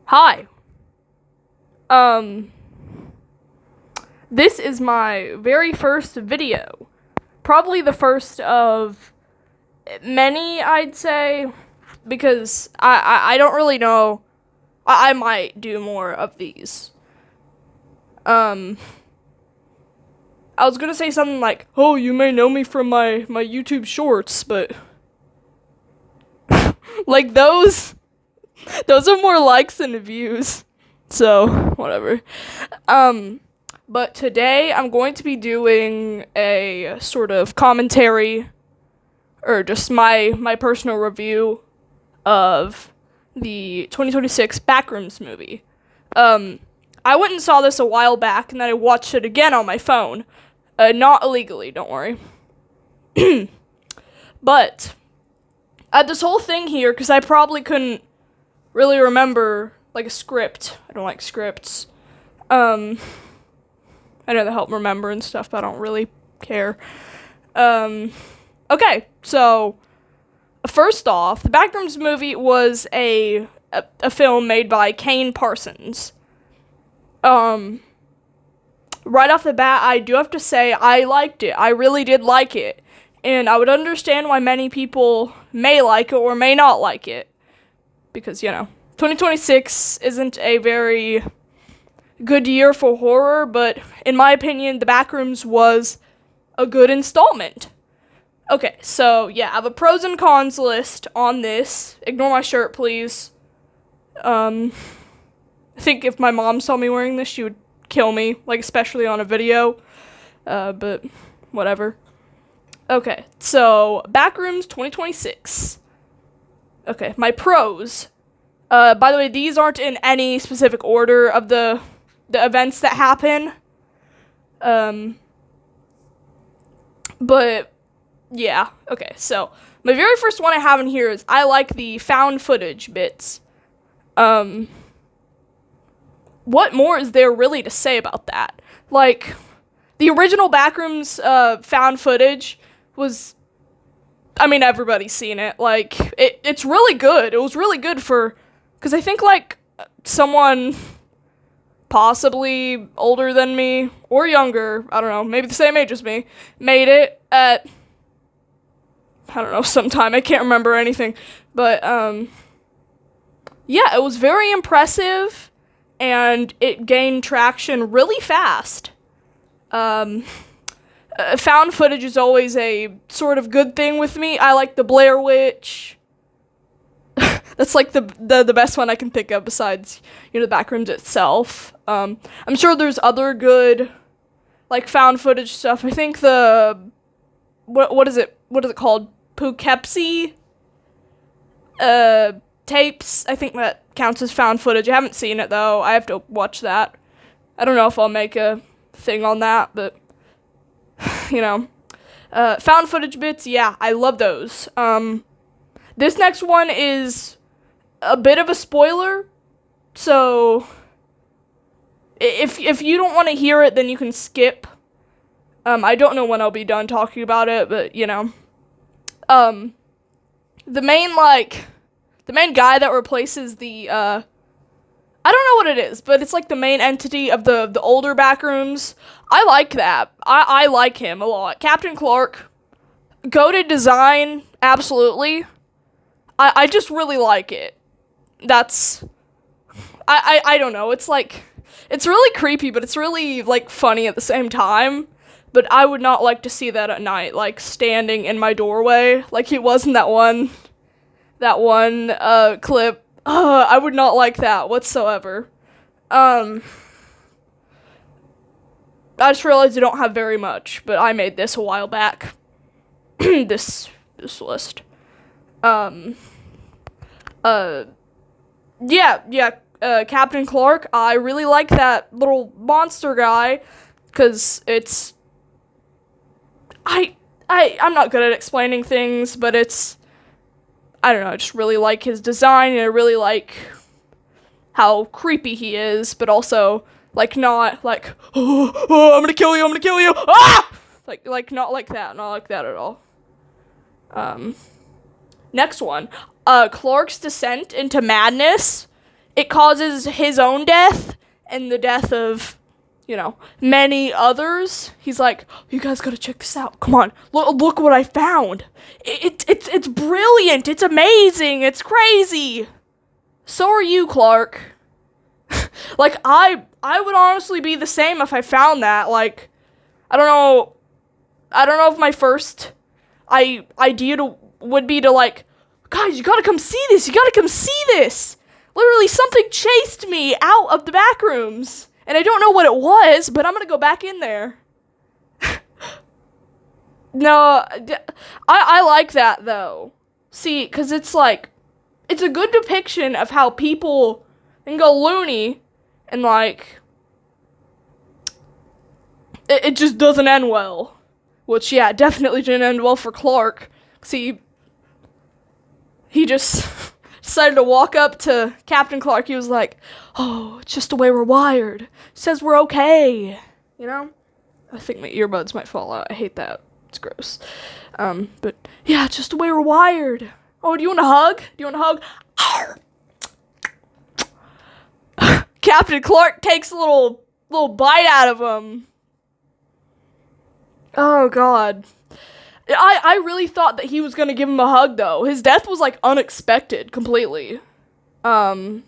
Hi. This is my very first video. Probably the first of many, I'd say, because I don't really know. I might do more of these. Um, I was gonna say something like, "Oh, you may know me from my YouTube shorts," but like those are more likes than views. So, whatever. But today I'm going to be doing a sort of commentary or just my personal review of the 2026 Backrooms movie. I went and saw this a while back and then I watched it again on my phone. Not illegally, don't worry. But I had this whole thing here because I probably couldn't really remember like a script. I don't like scripts. I know they help remember and stuff, but I don't really care. Okay, so first off, the Backrooms movie was a film made by Kane Parsons. Right off the bat, I do have to say I liked it. I really did like it. And I would understand why many people may like it or may not like it. Because, 2026 isn't a very good year for horror, but in my opinion, The Backrooms was a good installment. Okay, so yeah, I have a pros and cons list on this. Ignore my shirt, please. I think if my mom saw me wearing this, she would kill me, like especially on a video. But whatever. Okay, so Backrooms 2026. Okay, my pros. By the way, these aren't in any specific order of the events that happen. But yeah, okay. So my very first one I have in here is I like the found footage bits. What more is there really to say about that? Like, the original Backrooms found footage was, I mean, everybody's seen it. Like, it's really good. It was really good because I think, like, someone possibly older than me or younger, I don't know, maybe the same age as me, made it at, I don't know, sometime. I can't remember anything. But, yeah, it was very impressive, and it gained traction really fast. Found footage is always a sort of good thing with me. I like the Blair Witch. That's like the best one I can think of besides, the Backrooms itself. I'm sure there's other good, like, found footage stuff. I think what is it called? Poughkeepsie tapes. I think that counts as found footage. I haven't seen it though. I have to watch that. I don't know if I'll make a thing on that, but found footage bits, yeah, I love those. This next one is a bit of a spoiler, so if you don't want to hear it, then you can skip. I don't know when I'll be done talking about it, but the main guy that replaces the I don't know what it is, but it's like the main entity of the older Backrooms. I like that. I like him a lot. Captain Clark, goated design, absolutely. I just really like it. I don't know, it's like, it's really creepy, but it's really, like, funny at the same time. But I would not like to see that at night, like, standing in my doorway, like he was in that one clip. I would not like that whatsoever. I just realized I don't have very much, but I made this a while back. this list. Captain Clark, I really like that little monster guy, because I'm not good at explaining things, but I don't know, I just really like his design, and I really like how creepy he is, but also, like, not like, oh, I'm gonna kill you, ah! Like, not like that at all. Next one, Clark's descent into madness it causes his own death and the death of, many others. He's like, you guys gotta check this out. Come on, look what I found. It's brilliant. It's amazing. It's crazy. So are you, Clark. Like, I would honestly be the same if I found that. Like, I don't know if my first idea would be to, like, guys, you gotta come see this. You gotta come see this. Literally, something chased me out of the back rooms. And I don't know what it was, but I'm gonna go back in there. No, I like that, though. See, because it's like, it's a good depiction of how people can go loony and, like, it just doesn't end well. Which, yeah, definitely didn't end well for Clark. See, he just decided to walk up to Captain Clark. He was like, oh, it's just the way we're wired. It says we're okay. I think my earbuds might fall out. I hate that. It's gross. But, yeah, it's just the way we're wired. Oh, do you want a hug? Captain Clark takes a little bite out of him. Oh, God. I really thought that he was going to give him a hug, though. His death was, like, unexpected completely. Okay,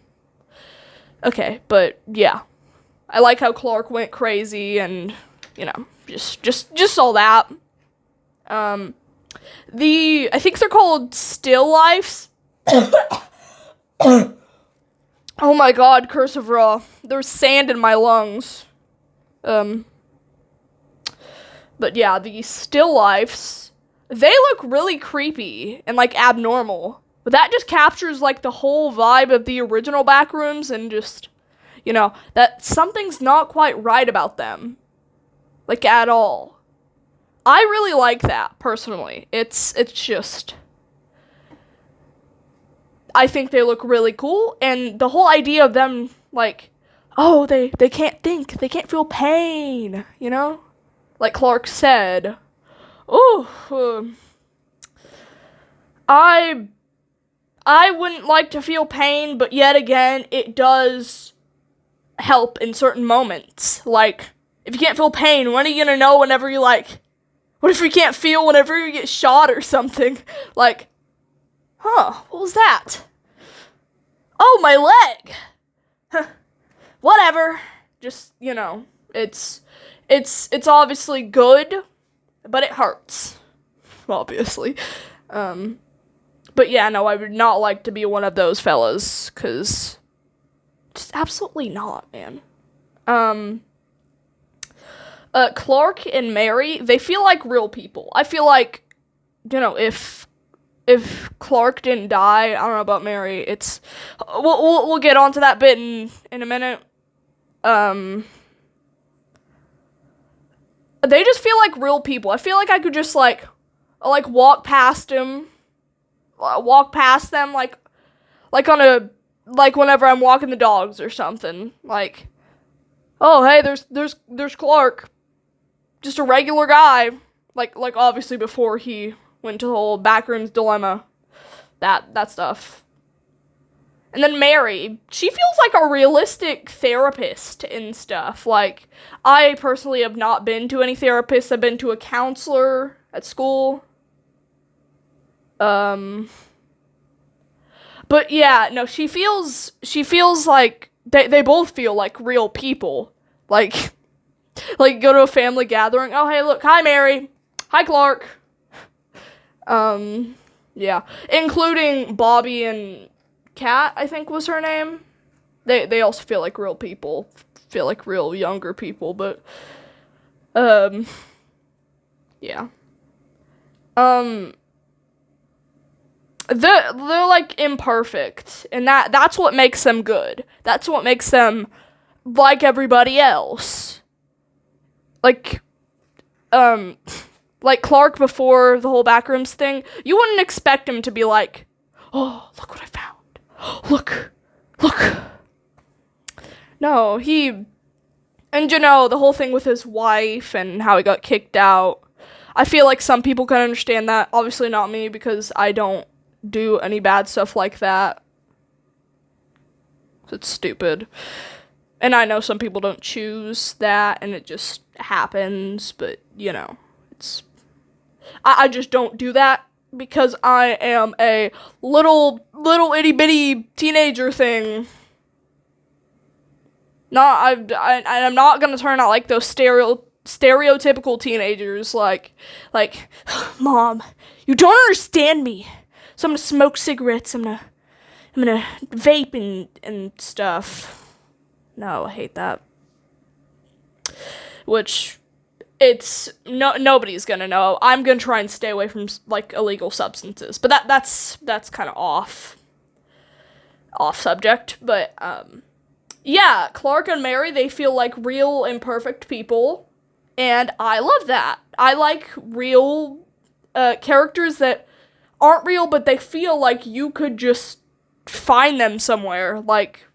but, yeah. I like how Clark went crazy and, just all that. I think they're called still lifes. Oh my God, Curse of Ra. There's sand in my lungs. But yeah, the still lifes, they look really creepy and, like, abnormal. But that just captures, like, the whole vibe of the original Backrooms and just, that something's not quite right about them. Like, at all. I really like that, personally. It's just, I think they look really cool, and the whole idea of them, like, oh, they can't think, they can't feel pain, Like Clark said. Oh, I wouldn't like to feel pain, but yet again, it does help in certain moments. Like, if you can't feel pain, when are you gonna know whenever you, like, what if you can't feel whenever you get shot or something? Like, what was that? Oh, my leg! Whatever. Just, it's obviously good, but it hurts. Obviously. But yeah, no, I would not like to be one of those fellas, because just absolutely not, man. Clark and Mary, they feel like real people. I feel like, if Clark didn't die, I don't know about Mary, it's, we'll get onto that bit in a minute. They just feel like real people. I feel like I could just, like walk past them, like whenever I'm walking the dogs or something, like, oh, hey, there's Clark, just a regular guy, like obviously before he went to the whole Backrooms dilemma, that stuff. And then Mary, she feels like a realistic therapist and stuff. Like, I personally have not been to any therapists. I've been to a counselor at school. But yeah, no, she feels like they both feel like real people. Like go to a family gathering. Oh, hey, look, hi, Mary. Hi, Clark. Yeah, including Bobby and Kat, I think was her name. They also feel like real people, feel like real younger people, but, yeah. They're like imperfect, and that's what makes them good. That's what makes them like everybody else. Like Clark before the whole Backrooms thing, you wouldn't expect him to be like, oh, look what I found. Look. No, and the whole thing with his wife and how he got kicked out. I feel like some people can understand that. Obviously not me, because I don't do any bad stuff like that. It's stupid. And I know some people don't choose that, and it just happens, but, it's... I just don't do that, because I am a little itty-bitty teenager thing. I'm not gonna turn out like those stereotypical teenagers, like, Mom, you don't understand me, so I'm gonna smoke cigarettes, I'm gonna vape and stuff. No, I hate that. Which, nobody's gonna know. I'm gonna try and stay away from, like, illegal substances, but that's kind of off subject, but, yeah, Clark and Mary, they feel like real imperfect people, and I love that. I like real characters that aren't real, but they feel like you could just find them somewhere. Like,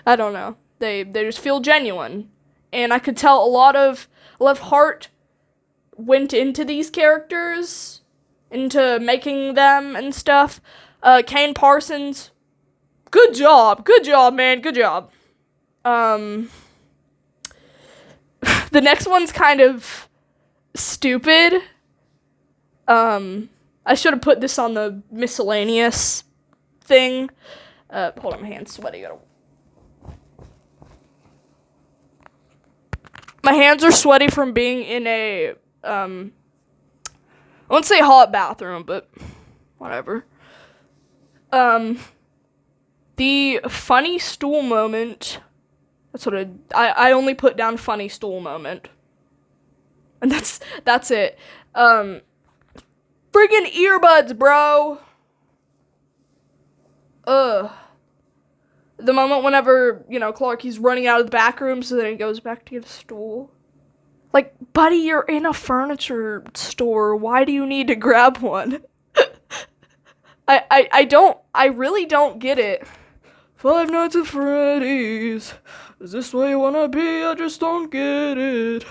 I don't know. They just feel genuine, and I could tell a lot of heart went into these characters, into making them and stuff. Kane Parsons. Good job, man, good job. The next one's kind of stupid. I should have put this on the miscellaneous thing. Hold on, my hand's sweaty. My hands are sweaty from being in a, I wouldn't say hot bathroom, but whatever. The funny stool moment, that's what I only put down funny stool moment. And that's it. Friggin' earbuds, bro. The moment whenever, Clark, he's running out of the back room, so then he goes back to get a stool. Like, buddy, you're in a furniture store. Why do you need to grab one? I really don't get it. Five Nights at Freddy's. Is this where you wanna be? I just don't get it.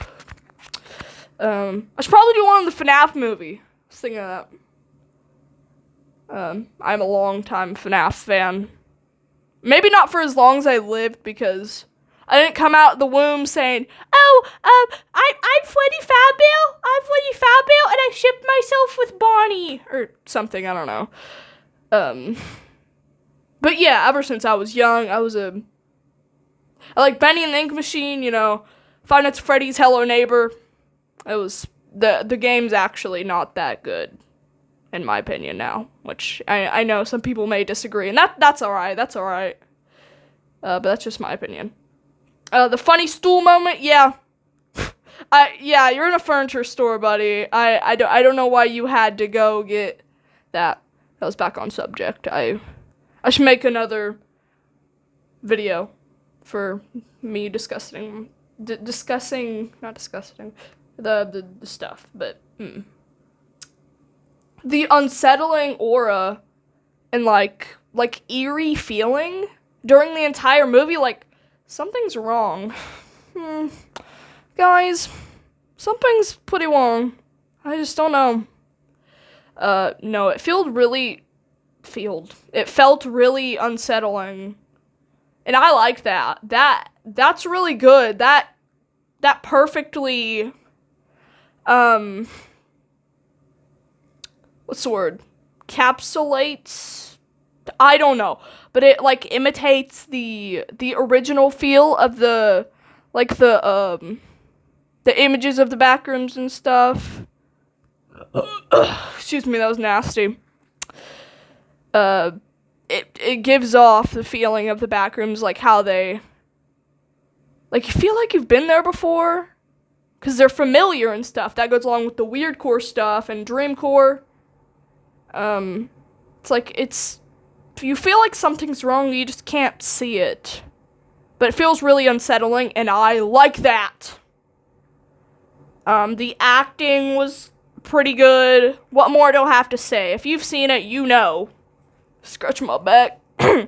I should probably do one in the FNAF movie. I was thinking of that. I'm a long-time FNAF fan. Maybe not for as long as I lived, because I didn't come out the womb saying, I'm Freddy Fazbear. I'm Freddy Fazbear, and I shipped myself with Bonnie. Or something, I don't know. But yeah, ever since I was young, I like Benny and the Ink Machine, Five Nights at Freddy's, Hello Neighbor. It was, the game's actually not that good, in my opinion now, which I know some people may disagree, and that's alright, but that's just my opinion. The funny stool moment, yeah. Yeah, you're in a furniture store, buddy. I don't know why you had to go get that. That was back on subject. I should make another video for me discussing the stuff, but the unsettling aura and like eerie feeling during the entire movie, like something's wrong. Guys, something's pretty wrong. I just don't know. No, it felt really unsettling. And I like that. That's really good. That perfectly, what's the word? Capsulates? I don't know. But it, like, imitates the original feel of the images of the Backrooms and stuff. Excuse me, that was nasty. It gives off the feeling of the Backrooms, like how they, like, you feel like you've been there before, because they're familiar and stuff. That goes along with the weirdcore stuff and dreamcore. It's like, you feel like something's wrong, you just can't see it. But it feels really unsettling, and I like that. The acting was pretty good. What more do I have to say? If you've seen it, you know. Scratch my back. Yeah,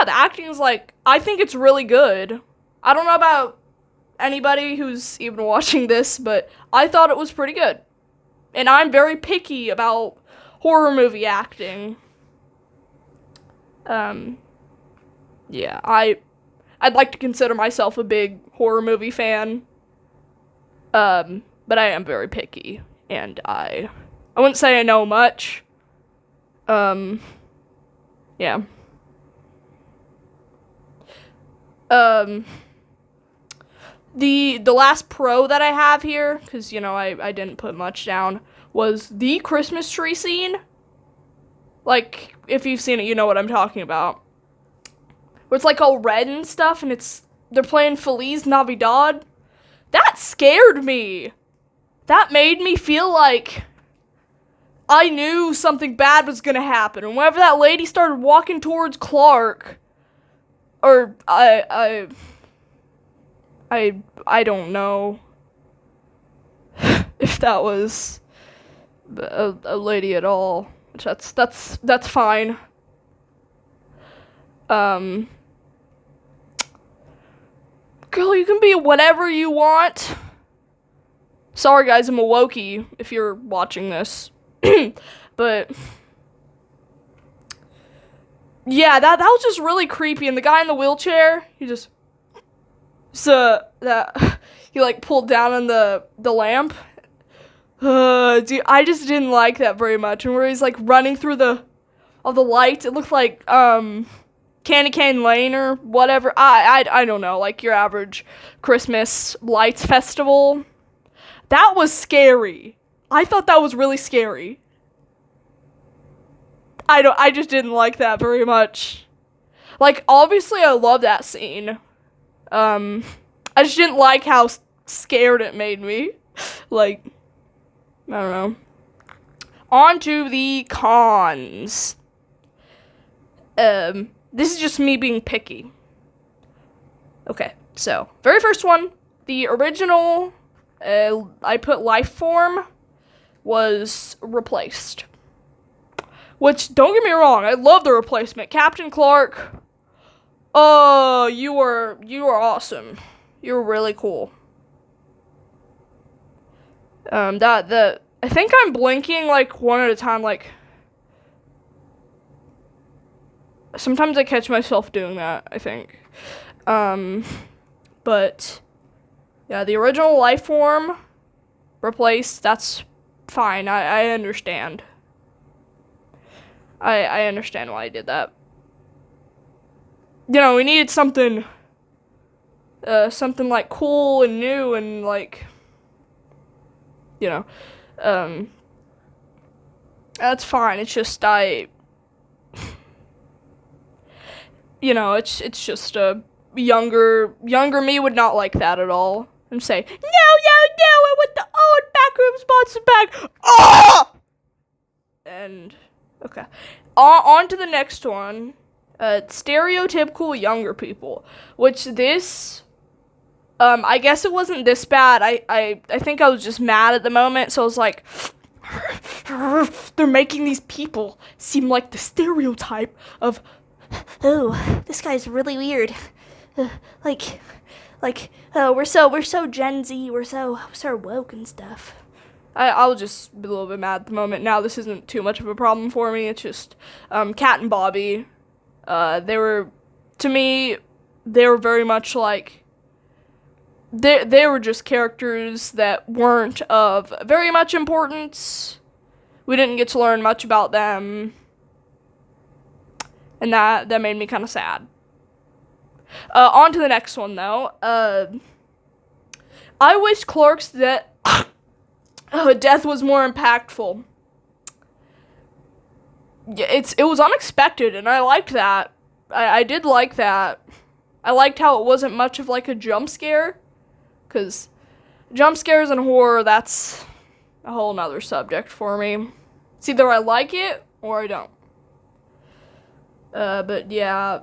the acting is I think it's really good. I don't know about anybody who's even watching this, but I thought it was pretty good. And I'm very picky about horror movie acting. Yeah, I'd like to consider myself a big horror movie fan. But I am very picky, and I wouldn't say I know much. Yeah. The last pro that I have here, because, I didn't put much down, was the Christmas tree scene. Like, if you've seen it, you know what I'm talking about. Where it's, like, all red and stuff, and they're playing Feliz Navidad. That scared me. That made me feel like I knew something bad was gonna happen. And whenever that lady started walking towards Clark, or I don't know if that was a lady at all. Which that's fine. Girl, you can be whatever you want. Sorry, guys, I'm a Wokey if you're watching this. But yeah, that was just really creepy. And the guy in the wheelchair, he like pulled down on the lamp. Dude, I just didn't like that very much. And where he's like running through all the lights, it looked like Candy Cane Lane or whatever. I don't know, like your average Christmas lights festival. That was scary. I thought that was really scary. I just didn't like that very much. Like, obviously I love that scene. I just didn't like how scared it made me. Like, I don't know. On to the cons. This is just me being picky. Okay, so, very first one, the original, I put life form, was replaced. Which, don't get me wrong, I love the replacement. Captain Clark, oh, you are awesome. You're really cool. I think I'm blinking, like, one at a time, like, sometimes I catch myself doing that, I think. But, yeah, the original life form replaced, that's fine, I understand. I understand why I did that. We needed something like cool and new and like, that's fine. It's just it's just a younger me would not like that at all and say, no, I want the old Backrooms monster back. Ah! And okay, on to the next one. Stereotypical younger people, which this, I guess it wasn't this bad. I think I was just mad at the moment, so I was like, they're making these people seem like the stereotype of, oh, this guy's really weird. We're so Gen Z, we're so woke and stuff. I'll just be a little bit mad at the moment. Now this isn't too much of a problem for me. It's just, Kat and Bobby, they were very much like, they were just characters that weren't of very much importance. We didn't get to learn much about them. And that made me kind of sad. On to the next one, though. I wish Clark's death was more impactful. Yeah, it was unexpected, and I liked that. I did like that. I liked how it wasn't much of like a jump scare, because jump scares in horror, that's a whole nother subject for me. It's either I like it or I don't. But yeah,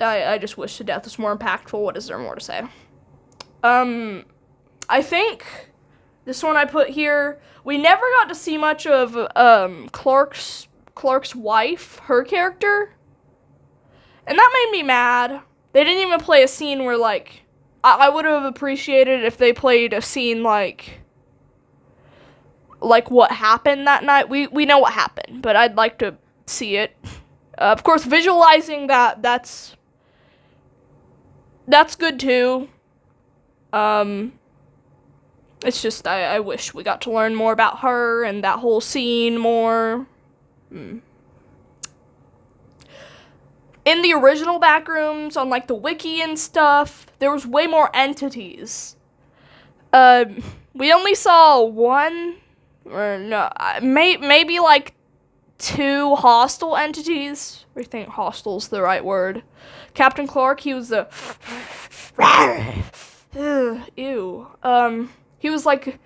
I just wish the death was more impactful. What is there more to say? I think this one I put here, we never got to see much of Clark's wife, her character. And that made me mad. They didn't even play a scene where, like, I would have appreciated if they played a scene like what happened that night. We know what happened, but I'd like to see it. Of course, visualizing that's good too. It's just I wish we got to learn more about her and that whole scene more. In the original Backrooms, on like the wiki and stuff, there was way more entities. We only saw one, or no, maybe like two hostile entities. I think hostile is the right word. Captain Clark, he was the ew. He was like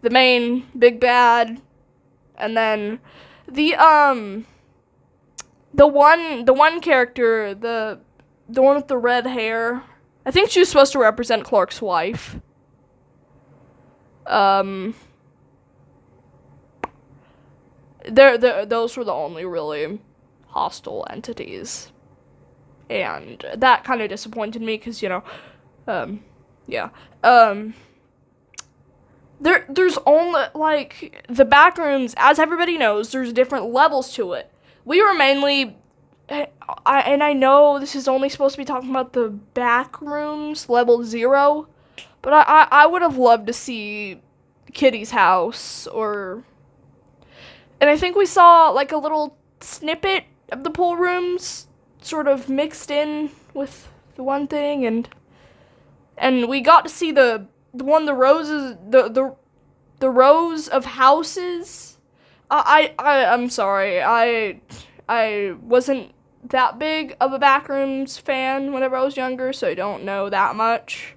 the main big bad, and then the one character, the one with the red hair, I think she was supposed to represent Clark's wife. Those were the only really hostile entities, and that kind of disappointed me because there's only like the Backrooms, as everybody knows, there's different levels to it. We were mainly, I know this is only supposed to be talking about the Backrooms level 0, but I would have loved to see Kitty's house, and I think we saw like a little snippet of the pool rooms sort of mixed in with the one thing, and we got to see the roses, the rows of houses. I'm sorry, I wasn't that big of a Backrooms fan whenever I was younger, so I don't know that much.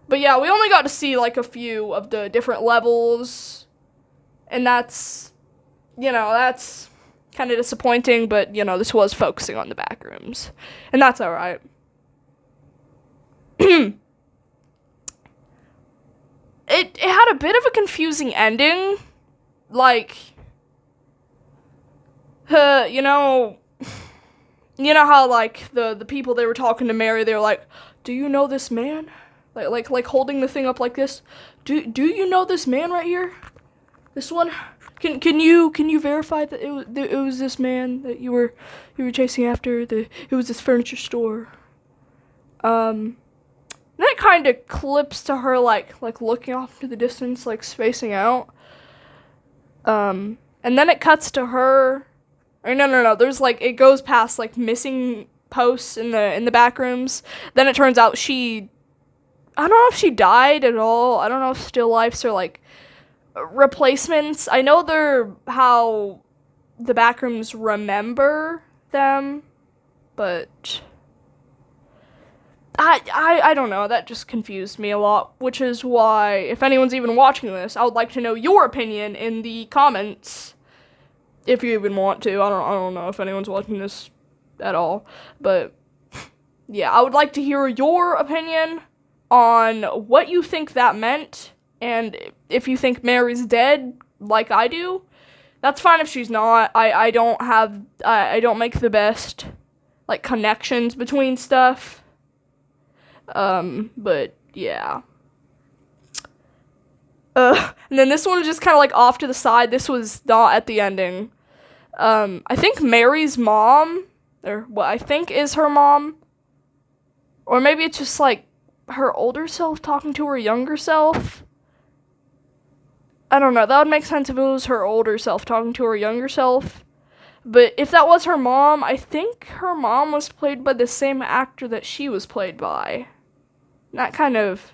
But yeah, we only got to see like a few of the different levels, and that's kind of disappointing, but this was focusing on the Backrooms, and that's alright. It had a bit of a confusing ending, like, you know how like the people they were talking to Mary, they were like, "Do you know this man?" Like holding the thing up like this. Do you know this man right here? This one? Can you verify that it was this man that you were chasing after? It was this furniture store. Then it kind of clips to her like looking off to the distance, like spacing out. And then it cuts to her. Or no. There's like, it goes past like missing posts in the Backrooms. Then it turns out I don't know if she died at all. I don't know if still lifes are like replacements. I know they're how the Backrooms remember them, but I don't know. That just confused me a lot, which is why, if anyone's even watching this, I would like to know your opinion in the comments, if you even want to. I don't know if anyone's watching this at all, but yeah, I would like to hear your opinion on what you think that meant, and if you think Mary's dead, like I do. That's fine if she's not. I don't make the best like connections between stuff. But yeah. And then this one was just kind of like off to the side. This was not at the ending. I think Mary's mom, or what I think is her mom, or maybe it's just like her older self talking to her younger self. I don't know. That would make sense if it was her older self talking to her younger self. But if that was her mom, I think her mom was played by the same actor that she was played by. That kind of,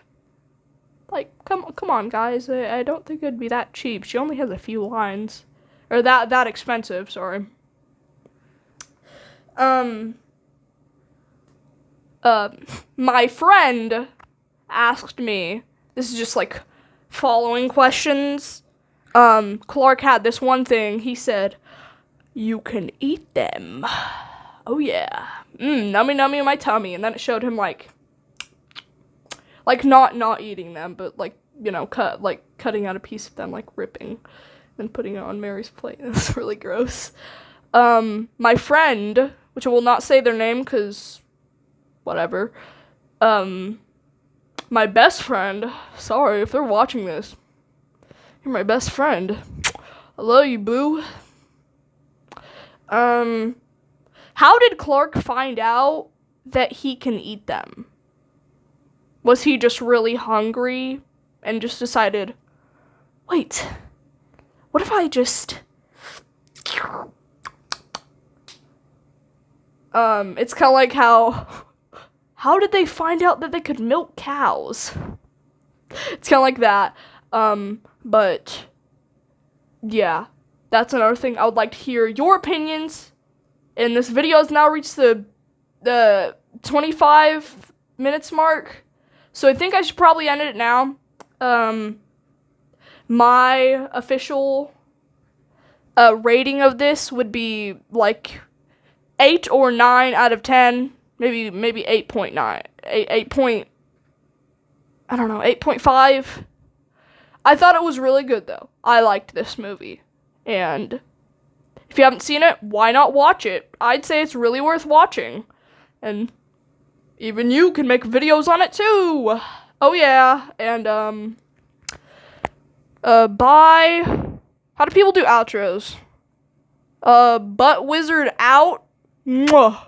like, come on, guys. I don't think it'd be that cheap. She only has a few lines. Or that expensive, sorry. My friend asked me, this is just like following questions. Clark had this one thing. He said, "You can eat them." Oh yeah. Nummy in my tummy. And then it showed him like not eating them, but like, cutting out a piece of them, like ripping and putting it on Mary's plate. That's really gross. My friend, which I will not say their name because whatever. My best friend, sorry if they're watching this. You're my best friend. I love you, boo. How did Clark find out that he can eat them? Was he just really hungry and just decided, wait, what if I just... It's kind of like how did they find out that they could milk cows? It's kind of like that. But yeah, that's another thing. I would like to hear your opinions. And this video has now reached the 25 minutes mark. So I think I should probably end it now. My official rating of this would be like 8 or 9 out of 10. Maybe 8.9. 8. I don't know, 8.5. I thought it was really good though. I liked this movie. And if you haven't seen it, why not watch it? I'd say it's really worth watching. And even you can make videos on it too. Oh yeah. And bye. How do people do outros? Butt Wizard out. Mwah.